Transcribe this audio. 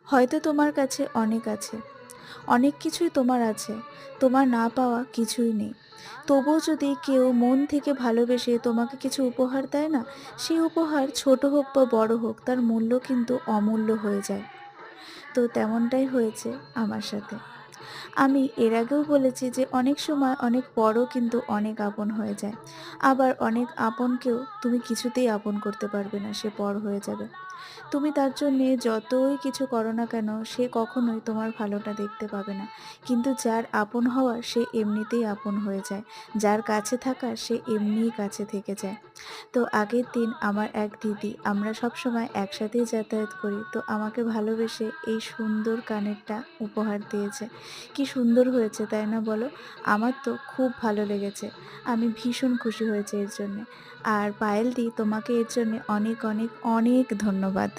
হয়তো তোমার কাছে অনেক আছে, অনেক কিছুই তোমার আছে, তোমার না পাওয়া কিছুই নেই। তবুও যদি কেউ মন থেকে ভালোবেসে তোমাকে কিছু উপহার দেয় না, সেই উপহার ছোট হোক বা বড় হোক, তার মূল্য কিন্তু অমূল্য হয়ে যায়। তো তেমনটাই হয়েছে আমার সাথে। আমি এর আগেও বলেছি যে অনেক সময় অনেক পরও কিন্তু অনেক আপন হয়ে যায়। আবার অনেক আপনকেও তুমি কিছুতেই আপন করতে পারবে না, সে পর হয়ে যাবে। তুমি তার জন্যে যতই কিছু করো না কেন, সে কখনোই তোমার ভালোটা দেখতে পাবে না। কিন্তু যার আপন হওয়ার, সে এমনিতেই আপন হয়ে যায়। যার কাছে থাকার, সে এমনিই কাছে থেকে যায়। তো আগের দিন আমার এক দিদি, আমরা সবসময় একসাথেই যাতায়াত করি। তো আমাকে ভালোবেসে এই সুন্দর কানেরটা উপহার দিয়েছে। কি সুন্দর হয়েছে, তাই না বলো? আমার তো খুব ভালো লেগেছে। আমি ভীষণ খুশি হয়েছি এর জন্যে। আর পায়েলদি, তোমাকে এর জন্যে অনেক, অনেক, অনেক ধন্যবাদ।